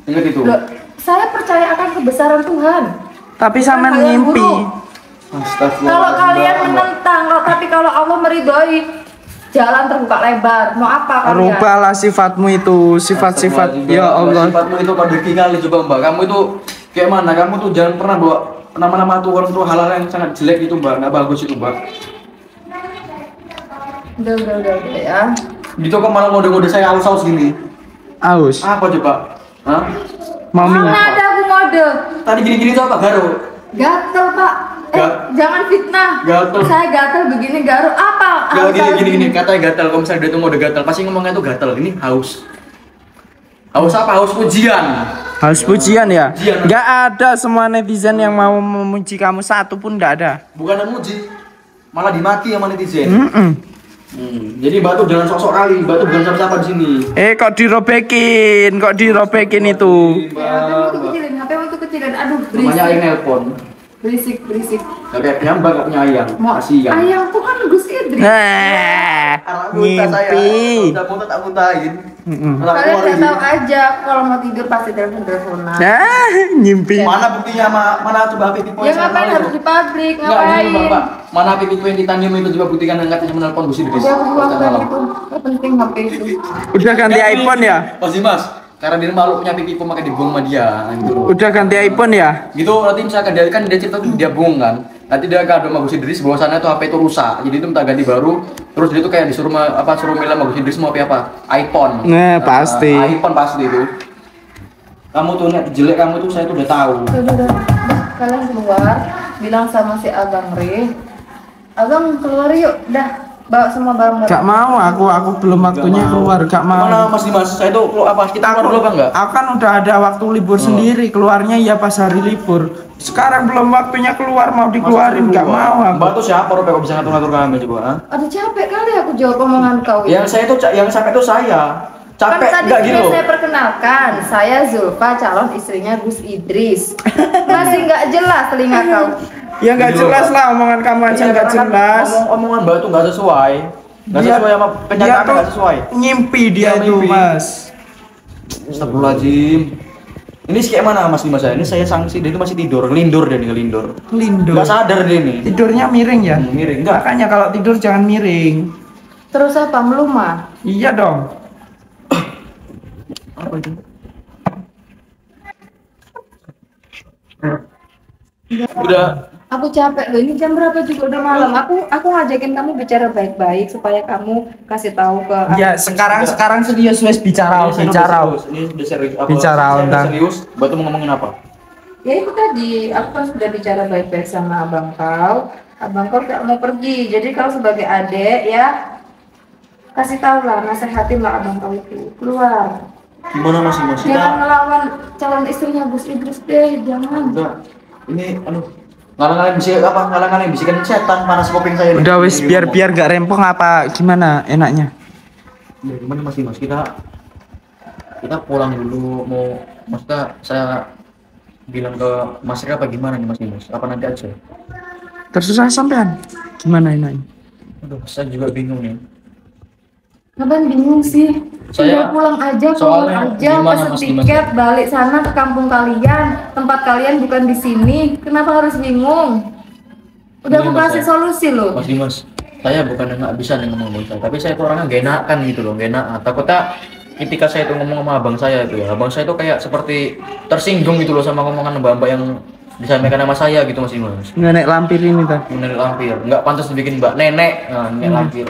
Speaker 2: Ingat itu.
Speaker 3: Loh, saya percaya akan kebesaran Tuhan.
Speaker 1: Tapi sampean
Speaker 3: Kalian
Speaker 1: ngimpi.
Speaker 3: buruk. Kalau kalian menentang, tapi kalau Allah meridhoi, jalan terbuka lebar. Mau apa kalian?
Speaker 1: Rubahlah sifatmu itu, sifat-sifat ya Allah.
Speaker 2: Sifatmu itu kondeki kali coba Mbak. Kamu itu kayak mana? Kamu tuh jangan pernah bawa nama-nama Tuhan itu hal-hal yang sangat jelek itu Mbak, nggak bagus itu Mbak.
Speaker 3: Udah ya.
Speaker 2: Gitu kok malah ngode-ngode saya aus-aus gini.
Speaker 1: Aus.
Speaker 2: Apa coba? Hah?
Speaker 1: Mami.
Speaker 3: Mana ada aku mode?
Speaker 2: Tadi gini-gini tuh apa Garo?
Speaker 3: Gatel pak. Jangan fitnah.
Speaker 2: Gatel.
Speaker 3: Saya gatel begini garu apa?
Speaker 2: Gak gini katanya gatal. Kalau misalnya dia tuh ngode gatal, pasti ngomongnya tuh gatal. Ini haus. Haus apa? Haus pujian.
Speaker 1: Haus pujian ya?
Speaker 2: Pujian.
Speaker 1: Nggak ada semua netizen yang mau memuji kamu, satu pun nggak ada.
Speaker 2: Bukan memuji, malah dimaki sama netizen. Jadi Mbak tuh jangan sok-sok kali, Mbak tuh bukan siapa-siapa di sini.
Speaker 1: Kok dirobekin itu.
Speaker 3: HP-mu tuh kecilin, HP-mu tuh kecilin. Aduh,
Speaker 2: Namanya ayang
Speaker 3: berisik.
Speaker 2: nelpon.
Speaker 3: Berisik.
Speaker 2: Gak kayak punya Mbak, gak punya ayang.
Speaker 3: Mau
Speaker 2: Kasihan.
Speaker 3: ayang tuh kan Gus Idris.
Speaker 1: Ngimpi.
Speaker 2: Udah muntah tak muntahin.
Speaker 3: Kalian nggak tahu aja kalau mau tidur pasti teleponan.
Speaker 1: Ngimpi.
Speaker 2: Mana buktinya mana coba HP tipe
Speaker 3: Ya ngapain harus di pabrik,
Speaker 2: Enggak, gini,
Speaker 3: ngapain?
Speaker 2: Mbak. Mana HP tipe yang titanium itu coba buktikan angkatnya menelpon Gus Idris.
Speaker 3: Udah aku buang
Speaker 2: Pas
Speaker 3: tadi
Speaker 2: malam.
Speaker 3: itu, nggak penting HP itu.
Speaker 1: Udah ganti iPhone ya?
Speaker 2: Mas Dimas, karena dia malu punya pipi pakai dibuang sama dia gitu loh.
Speaker 1: Udah ganti iPhone ya?
Speaker 2: Gitu nanti misalkan dia kan dia cerita tuh dia bohong kan. Nanti dia kado sama Gus Idris bahwasannya tuh HP itu rusak. Jadi itu minta ganti baru. Terus dia tuh kayak disuruh suruh milih sama Gus Idris mau apa? iPhone.
Speaker 1: Nah, pasti.
Speaker 2: iPhone pasti itu. Kamu tuh nek jelek kamu tuh saya tuh udah tahu.
Speaker 3: Udah. Kalian keluar, bilang sama si Abang Ri. Abang keluar yuk, dah. Bawa semua barang-barang.
Speaker 1: Gak mau, aku belum waktunya keluar, gak mau.
Speaker 2: Mana Mas Dimas? Saya tuh apa kita keluar dulu apa enggak?
Speaker 1: Aku kan udah ada waktu libur sendiri, keluarnya ya pas hari libur. Sekarang belum waktunya keluar, mau dikeluarin, gak mau aku.
Speaker 2: Mbak tuh siapa Rupiah kok bisa ngatur-ngatur kami coba? Ha?
Speaker 3: Aduh capek kali aku jawab omongan kau.
Speaker 2: Yang saya tuh yang sampai tuh saya.
Speaker 3: Kan
Speaker 2: Capek
Speaker 3: tadi
Speaker 2: enggak
Speaker 3: sudah
Speaker 2: gitu.
Speaker 3: saya perkenalkan, saya Zulfa, calon istrinya Gus Idris. Masih nggak jelas telinga kau.
Speaker 1: Ya nggak
Speaker 2: Gitu,
Speaker 1: jelas
Speaker 2: Pak.
Speaker 1: lah, omongan kamu aja
Speaker 2: Iya,
Speaker 1: nggak
Speaker 2: karena kan
Speaker 1: jelas.
Speaker 2: Omongan Mbak tuh nggak sesuai. Nggak
Speaker 1: Dia-
Speaker 2: sesuai sama
Speaker 1: Dia
Speaker 2: kenyataan
Speaker 1: tuh
Speaker 2: nggak sesuai.
Speaker 1: ngimpi dia
Speaker 2: Dia
Speaker 1: itu
Speaker 2: mimpi.
Speaker 1: mas.
Speaker 2: Astagfirullahaladzim. Ini kayak mana Mas Dimas saya? Ini saya sanksi dia itu masih tidur, ngelindur dia nih ngelindur.
Speaker 1: Lindu.
Speaker 2: Nggak sadar dia nih.
Speaker 1: Tidurnya miring ya?
Speaker 2: Miring enggak?
Speaker 1: Makanya kalau tidur jangan miring.
Speaker 3: Terus apa melumah?
Speaker 1: Iya dong.
Speaker 2: Apa itu? Udah.
Speaker 3: Aku capek loh, ini jam berapa juga udah malam. Aku ngajakin kamu bicara baik-baik supaya kamu kasih tahu ke
Speaker 1: Ya sekarang serius wes bicara.
Speaker 2: Ini udah serius. Apa?
Speaker 1: Bicara,
Speaker 2: Saya udah
Speaker 1: udah.
Speaker 2: serius. Mbak tuh mau ngomongin apa?
Speaker 3: Ya itu tadi, aku kan sudah bicara baik-baik sama abang kau. Abang kau gak mau pergi, jadi kau sebagai adik ya kasih tahu lah, nasehatin lah abang kau itu keluar.
Speaker 2: Gimana Mas Dimas?
Speaker 3: Jangan ngelawan calon istrinya Gus Idris deh, jangan.
Speaker 2: Udah. Ini aduh. Ngalang-ngalang bisik apa? Ngalang-ngalang bisikan setan panas kuping saya.
Speaker 1: Udah wes biar gak rempong apa gimana enaknya?
Speaker 2: Ya, gimana Mas Dimas? Kita pulang dulu mau maksudnya saya bilang ke Mas Rika apa gimana nih Mas Dimas? Apa nanti aja?
Speaker 1: Tersusah sampean. Gimana enaknya?
Speaker 2: Aduh, saya juga bingung nih.
Speaker 3: Ngapain bingung sih?
Speaker 2: Saya-
Speaker 3: Tinggal pulang aja,
Speaker 2: soalnya
Speaker 3: pulang aja,
Speaker 2: gimana,
Speaker 3: pesen
Speaker 2: Mas Dimas?
Speaker 3: tiket, balik sana ke kampung kalian. Tempat kalian bukan di sini. Kenapa harus bingung? Udah
Speaker 2: Iya,
Speaker 3: aku
Speaker 2: Mas,
Speaker 3: kasih
Speaker 2: ya.
Speaker 3: solusi loh.
Speaker 2: Mas Dimas, saya bukan nggak bisa nih ngomong sama saya, tapi saya tuh orangnya gak enakan gitu loh, gak enak. Takutnya ketika saya tuh ngomong sama abang saya itu ya, abang saya tuh kayak seperti tersinggung gitu loh sama ngomongan mbak-mbak yang disampaikan sama saya gitu Mas Dimas.
Speaker 1: Nenek lampir ini tah.
Speaker 2: Nenek lampir, nggak pantas dibikin mbak nenek, nenek lampir.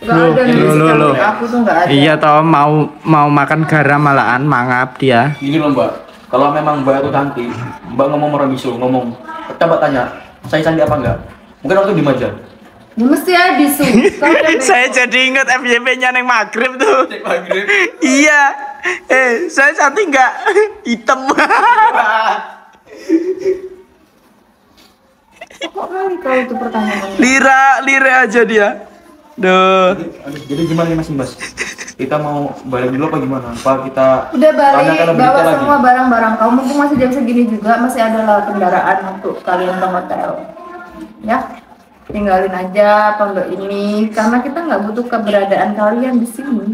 Speaker 3: Gak ada nih
Speaker 1: Loh,
Speaker 3: bisikan
Speaker 1: loh.
Speaker 3: dari aku tuh gak ada.
Speaker 1: Iya toh mau makan garam malahan mangap dia.
Speaker 2: Gini loh mbak, kalau memang mbak itu cantik, mbak ngomong meremisu, ngomong, coba tanya, saya cantik apa enggak? Mungkin waktu di aja.
Speaker 3: Ya mesti ya bisu.
Speaker 1: Saya jadi ingat FYP-nya neng maghrib tuh.
Speaker 2: Maghrib.
Speaker 1: Iya. Saya satu enggak hitam.
Speaker 3: Kok kali kau itu pertanyaannya?
Speaker 1: Lira aja dia. Duh.
Speaker 2: Jadi gimana nih Mas? Kita mau balik dulu apa gimana? Apa kita
Speaker 3: Udah balik,
Speaker 2: tanyakan lebih
Speaker 3: bawa
Speaker 2: detail lagi?
Speaker 3: semua barang-barang kau. Mumpung masih jam segini juga, masih ada lah kendaraan untuk kalian ke hotel. Ya, tinggalin aja pondok ini karena kita nggak butuh keberadaan kalian di sini.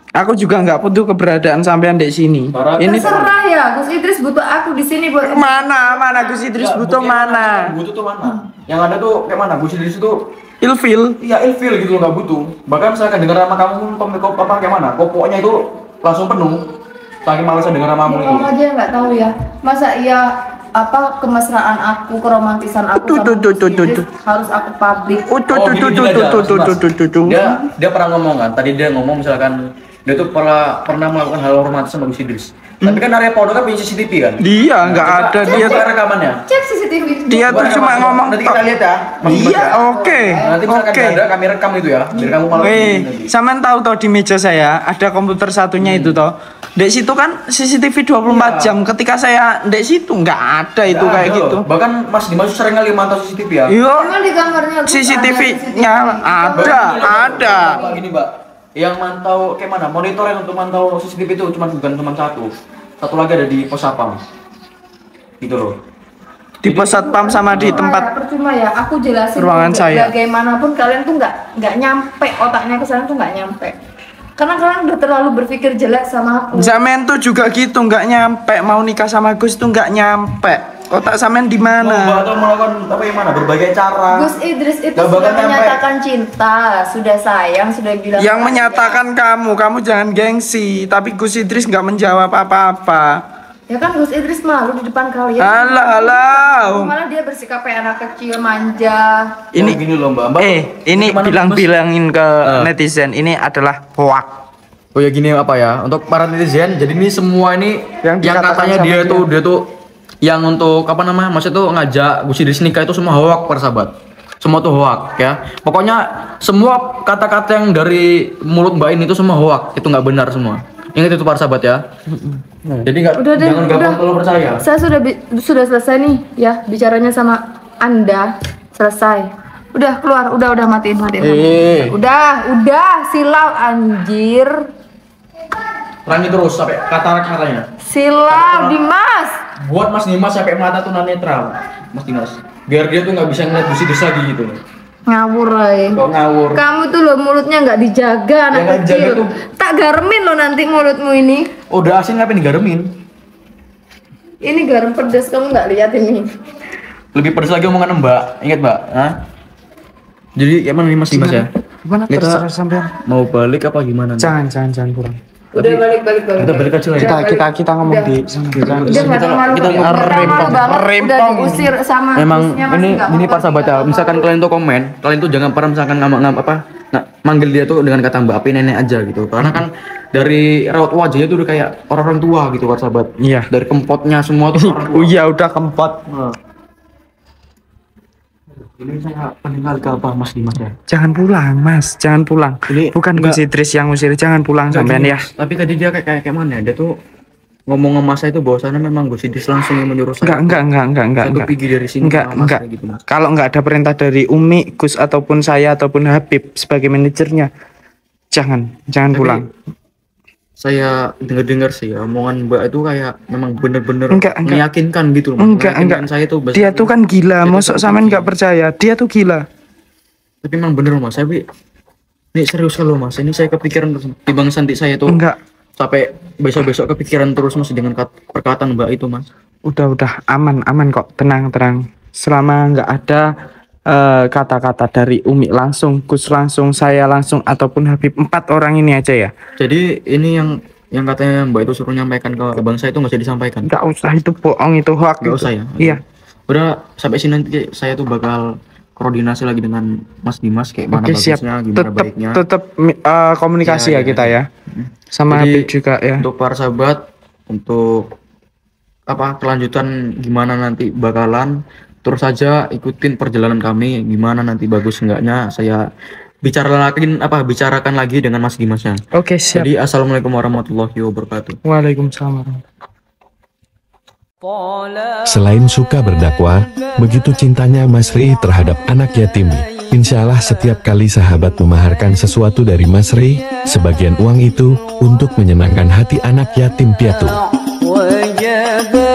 Speaker 1: Aku juga nggak butuh keberadaan sampean di sini. Ini
Speaker 3: Terserah ya, Gus Idris butuh aku di sini buat
Speaker 1: mana Gus Idris butuh mana?
Speaker 2: Butuh tuh mana? Yang ada tuh kayak mana? Gus Idris itu
Speaker 1: Ilfil.
Speaker 2: iya ilfil gitu loh, nggak butuh. Bahkan misalkan dengar nama kamu apa kayak mana? Pokoknya itu langsung penuh. Saking malasnya dengar namamu
Speaker 3: Ya,
Speaker 2: itu.
Speaker 3: kamu aja nggak tahu ya. Masa iya apa kemesraan aku, keromantisan aku sama Gus Idris harus aku publik.
Speaker 2: Dia pernah ngomong kan, tadi dia ngomong misalkan dia tuh pernah melakukan hal romantis sama Gus Idris. Tapi kan area pondok kan punya CCTV kan?
Speaker 1: Dia nggak ada dia.
Speaker 2: Buka rekamannya.
Speaker 3: Cek CCTV.
Speaker 1: Dia tuh
Speaker 2: Buka
Speaker 1: cuma
Speaker 2: rekaman.
Speaker 1: ngomong.
Speaker 2: Nanti kita lihat ya. Mas Dimas
Speaker 1: Iya,
Speaker 2: ya.
Speaker 1: oke.
Speaker 2: Nanti misalkan
Speaker 1: Oke.
Speaker 2: ada kami rekam itu ya. Biar kamu malah nanti.
Speaker 1: Sampean tahu toh di meja saya ada komputer satunya itu toh. Di situ kan CCTV 24 jam. Ketika saya di situ nggak ada itu
Speaker 2: Nggak
Speaker 1: kayak
Speaker 2: ada
Speaker 1: gitu.
Speaker 2: loh. Bahkan Mas Dimas sering kali mantau CCTV ya.
Speaker 1: Iya,
Speaker 3: Emang di kamarnya Gus
Speaker 1: CCTV-nya
Speaker 3: ada
Speaker 1: ada.
Speaker 2: Mbak, gini Mbak, yang mantau kayak mana? Monitor yang untuk mantau CCTV itu bukan cuma satu. Satu lagi ada di pos satpam. Gitu loh.
Speaker 1: Di pos satpam sama di tempat
Speaker 3: percuma ya, aku jelasin
Speaker 1: ruangan
Speaker 3: tuh,
Speaker 1: saya.
Speaker 3: bagaimanapun kalian tuh nggak nyampe otaknya ke sana tuh nggak nyampe. Karena kalian udah terlalu berpikir jelek sama aku.
Speaker 1: Zaman tuh juga gitu, nggak nyampe mau nikah sama Gus tuh nggak nyampe. Otak sampean di
Speaker 2: Mbak
Speaker 1: mana?
Speaker 2: atau melakukan apa yang mana? Berbagai cara.
Speaker 3: Gus Idris itu
Speaker 2: Nggak
Speaker 3: sudah
Speaker 2: bakal nyampe.
Speaker 3: menyatakan cinta, sudah sayang, sudah bilang
Speaker 1: Yang
Speaker 3: sayang.
Speaker 1: menyatakan kamu jangan gengsi. Tapi Gus Idris nggak menjawab apa-apa.
Speaker 3: Ya kan Gus Idris malu di depan kalian.
Speaker 1: Alah.
Speaker 3: Malah dia bersikap kayak anak kecil manja.
Speaker 1: Ini
Speaker 2: gini loh Mbak.
Speaker 1: ini
Speaker 2: gimana, Mas?
Speaker 1: bilang-bilangin ke netizen ini adalah hoax.
Speaker 2: Oh ya gini apa ya? Untuk para netizen, jadi ini semua ini
Speaker 1: Yang
Speaker 2: yang
Speaker 1: dikatakan
Speaker 2: katanya
Speaker 1: sama
Speaker 2: dia tuh yang untuk apa namanya? Maksudnya tuh ngajak Gus Idris nikah itu semua hoax para sahabat. Semua tuh hoax ya. Pokoknya semua kata-kata yang dari mulut Mbak ini itu semua hoax. Itu nggak benar semua. Ingat itu para sahabat ya. Jadi nggak
Speaker 3: Udah deh,
Speaker 2: jangan gampang
Speaker 3: udah.
Speaker 2: kalau percaya.
Speaker 3: Saya sudah selesai nih ya bicaranya sama Anda. Selesai. Udah keluar, udah matiin. Udah silau anjir.
Speaker 2: Lanjut terus sampai kata-katanya.
Speaker 3: Silau Dimas.
Speaker 2: Buat Mas Dimas sampai mata tuh netral. Mas Dimas. Biar dia tuh nggak bisa ngeliat Gus Idris lagi gitu.
Speaker 3: Ngawur ay.
Speaker 2: Kok ngawur.
Speaker 3: Kamu tuh lo mulutnya nggak dijaga anak
Speaker 2: nggak dijaga
Speaker 3: kecil.
Speaker 2: tuh.
Speaker 3: Tak garmin lo nanti mulutmu ini.
Speaker 2: Oh, udah asin ngapain digaremin?
Speaker 3: Ini garam pedas kamu nggak lihat ini.
Speaker 2: Lebih pedas lagi omongan Mbak. Ingat Mbak? Hah? Jadi gimana nih Mas Dimas ya?
Speaker 1: Gimana
Speaker 2: Kita
Speaker 1: terserah sampean?
Speaker 2: mau balik apa gimana?
Speaker 1: Jangan pulang.
Speaker 3: Udah balik.
Speaker 2: kita balik aja lah ya.
Speaker 1: Kita ngomong
Speaker 3: Udah.
Speaker 1: di sana.
Speaker 3: Udah nggak tahu malu
Speaker 2: kita
Speaker 3: nggak tahu malu banget. Udah
Speaker 1: rempong.
Speaker 3: diusir sama
Speaker 2: Memang
Speaker 3: bosnya, masih
Speaker 2: ini
Speaker 3: nggak
Speaker 2: ini
Speaker 3: mau
Speaker 2: Pak sahabat ya.
Speaker 3: apa-apa.
Speaker 2: Misalkan kalian tuh komen, kalian tuh jangan pernah misalkan manggil dia tuh dengan kata Mbak Api nenek aja gitu. Karena kan dari raut wajahnya tuh udah kayak orang-orang tua gitu Pak sahabat.
Speaker 1: Iya.
Speaker 2: Dari kempotnya semua tuh orang tua.
Speaker 1: Oh iya udah kempot.
Speaker 2: Ini saya pendengar apa Mas Dimas ya?
Speaker 1: Jangan pulang, Mas. Jangan pulang.
Speaker 2: Ini
Speaker 1: Bukan Gus Idris yang ngusir. Jangan pulang sampean ya.
Speaker 2: Tapi tadi dia kayak mana? Dia tuh ngomong sama saya itu bahwasannya memang Gus Idris langsung yang menyuruh saya.
Speaker 1: Enggak.
Speaker 2: Untuk pergi dari sini.
Speaker 1: Enggak,
Speaker 2: sama Mas,
Speaker 1: enggak.
Speaker 2: kayak gitu, Mas.
Speaker 1: Kalau enggak ada perintah dari Umi, Gus ataupun saya ataupun Habib sebagai manajernya, jangan
Speaker 2: Tapi
Speaker 1: pulang.
Speaker 2: Saya dengar sih ya, omongan Mbak itu kayak memang bener-bener
Speaker 1: Enggak.
Speaker 2: meyakinkan gitu loh. Mas.
Speaker 1: Enggak.
Speaker 2: Meyakinkan saya tuh.
Speaker 1: Dia tuh kan gila,
Speaker 2: Dia
Speaker 1: mosok
Speaker 2: tuh
Speaker 1: sampean
Speaker 2: gila.
Speaker 1: enggak percaya. Dia tuh gila.
Speaker 2: Tapi memang bener Mas, tapi ini serius kalau Mas. Ini saya kepikiran terus. Timbang santi saya tuh
Speaker 1: Enggak.
Speaker 2: sampai besok-besok kepikiran terus Mas dengan perkataan Mbak itu Mas.
Speaker 1: Udah aman kok. Tenang. Selama enggak ada kata-kata dari Umi langsung, Gus langsung, saya langsung ataupun Habib, 4 orang ini aja ya.
Speaker 2: Jadi ini yang katanya Mbak itu suruh nyampaikan ke bangsa itu nggak usah disampaikan.
Speaker 1: Enggak usah, itu bohong, itu hoax.
Speaker 2: Nggak
Speaker 1: itu.
Speaker 2: usah ya.
Speaker 1: Iya.
Speaker 2: Udah sampai sini nanti saya tuh bakal koordinasi lagi dengan Mas Dimas kayak mana
Speaker 1: Oke, siap.
Speaker 2: bagusnya, gimana baiknya.
Speaker 1: Tetap komunikasi ya
Speaker 2: Iya,
Speaker 1: kita
Speaker 2: iya.
Speaker 1: ya. Sama
Speaker 2: Jadi,
Speaker 1: Habib juga ya.
Speaker 2: Untuk para sahabat, untuk apa kelanjutan gimana nanti bakalan terus saja ikutin perjalanan kami, gimana nanti bagus enggaknya saya bicarakan lagi dengan Mas Dimasnya.
Speaker 1: Oke, siap.
Speaker 2: Jadi assalamualaikum warahmatullahi wabarakatuh.
Speaker 1: Waalaikumsalam.
Speaker 4: Selain suka berdakwah, begitu cintanya Mas Ri terhadap anak yatim. Insya Allah setiap kali sahabat memaharkan sesuatu dari Mas Ri, sebagian uang itu untuk menyenangkan hati anak yatim piatu.
Speaker 5: وجب